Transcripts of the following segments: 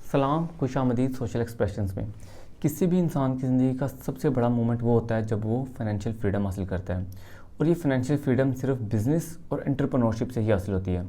सलाम खुशामदीद social expressions में। किसी भी इंसान की ज़िंदगी का सबसे बड़ा मोमेंट वो होता है जब वो फाइनेंशियल फ्रीडम हासिल करता है। और ये फाइनेंशियल फ्रीडम सिर्फ बिज़नेस और एंटरप्रेन्योरशिप से ही हासिल होती है।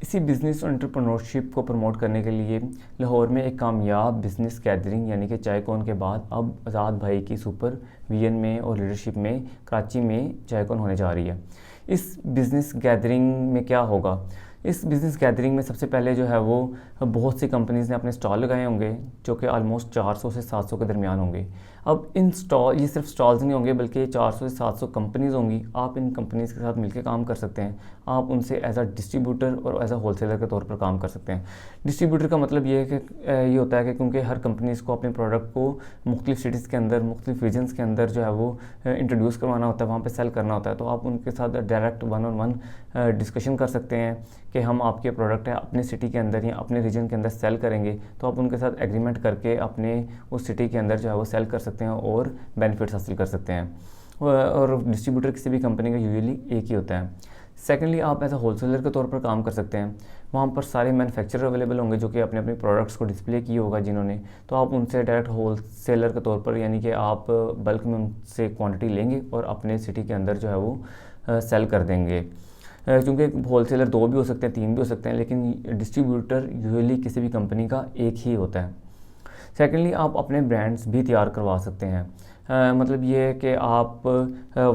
इसी बिज़नेस और एंटरप्रेन्योरशिप को प्रमोट करने के लिए लाहौर में एक कामयाब बिज़नेस गैदरिंग यानी कि चाय कॉन के बाद अब आज़ाद भाई की सुपर विजन में और लीडरशिप में कराची में चाय कॉन होने जा रही है। इस बिज़नेस गैदरिंग में क्या होगा? इस बिज़नेस गैदरिंग में सबसे पहले जो है वो बहुत सी कंपनीज़ ने अपने स्टॉल लगाए होंगे जो कि ऑलमोस्ट 400 से 700 के दरमियान होंगे। अब इन स्टॉल ये सिर्फ स्टॉल्स नहीं होंगे बल्कि 400 से 700 कंपनीज़ होंगी। आप इन कंपनीज़ के साथ मिलकर काम कर सकते हैं। आप उनसे एज अ डिस्ट्रीब्यूटर और एज अ होलसेलर के तौर पर काम कर सकते हैं। डिस्ट्रीब्यूटर का मतलब ये है कि ये होता है कि क्योंकि हर कंपनीज़ को अपने प्रोडक्ट को मुख्तलिफ सिटीज़ के अंदर मुख्तलिफ रीजन्स के अंदर जो है वो इंट्रोड्यूस करवाना होता है, वहाँ पर सेल करना होता है। तो आप उनके साथ डायरेक्ट 1-on-1 डिस्कशन कर सकते हैं कि हम आपके प्रोडक्ट है अपने सिटी के अंदर या अपने रीजन के अंदर सेल करेंगे। तो आप उनके साथ एग्रीमेंट करके अपने उस सिटी के अंदर जो है वो सेल कर सकते हैं और बेनिफिट्स हासिल कर सकते हैं। और डिस्ट्रीब्यूटर किसी भी कंपनी का यूजुअली एक ही होता है। सेकेंडली, आप एज अ होलसेलर के तौर पर काम कर सकते हैं। वहाँ पर सारे मैन्युफैक्चरर अवेलेबल होंगे जो कि अपने अपने प्रोडक्ट्स को डिस्प्ले किए होगा जिन्होंने। तो आप उनसे डायरेक्ट होलसेलर के तौर पर यानी कि आप बल्क में उनसे क्वांटिटी लेंगे और अपने सिटी के अंदर जो है वो सेल कर देंगे। क्योंकि होलसेलर 2 भी हो सकते हैं, 3 भी हो सकते हैं, लेकिन डिस्ट्रीब्यूटर यूजुअली किसी भी कंपनी का एक ही होता है। सेकेंडली, आप अपने ब्रांड्स भी तैयार करवा सकते हैं। मतलब ये है कि आप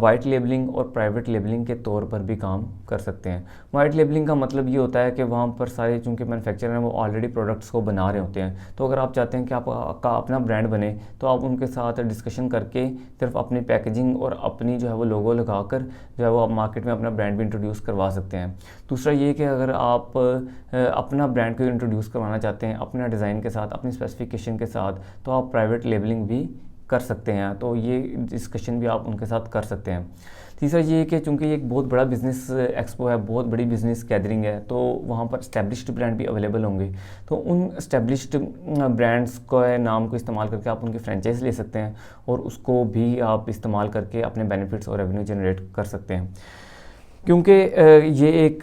वाइट लेबलिंग और प्राइवेट लेबलिंग के तौर पर भी काम कर सकते हैं। वाइट लेबलिंग का मतलब ये होता है कि वहाँ पर सारे चूँकि मैन्युफैक्चरर हैं वो ऑलरेडी प्रोडक्ट्स को बना रहे होते हैं। तो अगर आप चाहते हैं कि आपका अपना ब्रांड बने तो आप उनके साथ डिस्कशन करके सिर्फ अपनी पैकेजिंग और अपनी जो है वो लोगो लगाकर जो है वो आप मार्केट में अपना ब्रांड भी इंट्रोड्यूस करवा सकते हैं। दूसरा ये कि अगर आप अपना ब्रांड को इंट्रोड्यूस करवाना चाहते हैं अपना डिज़ाइन के साथ, अपनी स्पेसिफिकेशन के साथ, तो आप प्राइवेट लेबलिंग भी कर सकते हैं। तो ये डिस्कशन भी आप उनके साथ कर सकते हैं। तीसरा ये कि चूँकि ये एक बहुत बड़ा बिज़नेस एक्सपो है, बहुत बड़ी बिज़नेस गैदरिंग है, तो वहाँ पर एस्टेब्लिश्ड ब्रांड भी अवेलेबल होंगे। तो उन एस्टेब्लिश्ड ब्रांड्स के नाम को इस्तेमाल करके आप उनकी फ्रेंचाइज ले सकते हैं और उसको भी आप इस्तेमाल करके अपने बेनिफिट्स और रेवेन्यू जनरेट कर सकते हैं। क्योंकि ये एक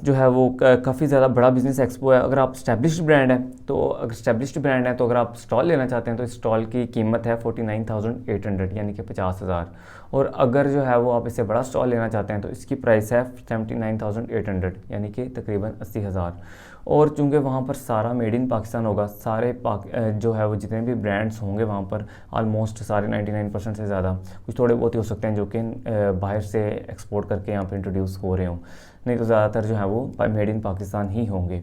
जो है वो काफ़ी ज़्यादा बड़ा बिज़नेस एक्सपो है। अगर आप स्टैब्लिश्ड ब्रांड है तो अगर आप स्टॉल लेना चाहते हैं तो इस स्टॉल की कीमत है 49,800 यानी कि 50,000। और अगर जो है वो आप इससे बड़ा स्टॉल लेना चाहते हैं तो इसकी प्राइस है 79,800 यानी कि तकरीबन 80,000। और चूँकि वहाँ पर सारा मेड इन पाकिस्तान होगा, सारे जो है वो जितने भी ब्रांड्स होंगे वहाँ पर ऑलमोस्ट सारे 99% से ज़्यादा, कुछ थोड़े बहुत ही हो सकते हैं जो कि बाहर से एक्सपोर्ट करके यहाँ पे इंट्रोड्यूस हो रहे हों, नहीं तो ज़्यादातर जो है वो मेड इन पाकिस्तान ही होंगे।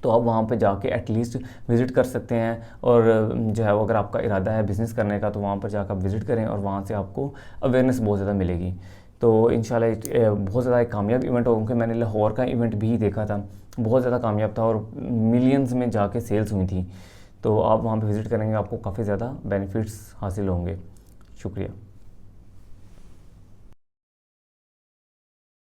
तो आप वहाँ पे जाके एटलीस्ट विज़िट कर सकते हैं। और जो है वो अगर आपका इरादा है बिज़नेस करने का तो वहाँ पर जाकर विज़िट करें और वहाँ से आपको अवेयरनेस बहुत ज़्यादा मिलेगी। तो इंशाल्लाह बहुत ज़्यादा एक कामयाब इवेंट होगा, क्योंकि मैंने लाहौर का इवेंट भी देखा था, बहुत ज़्यादा कामयाब था और मिलियंस में जाके सेल्स हुई थी। तो आप वहाँ पे विज़िट करेंगे, आपको काफ़ी ज़्यादा बेनिफिट्स हासिल होंगे। शुक्रिया।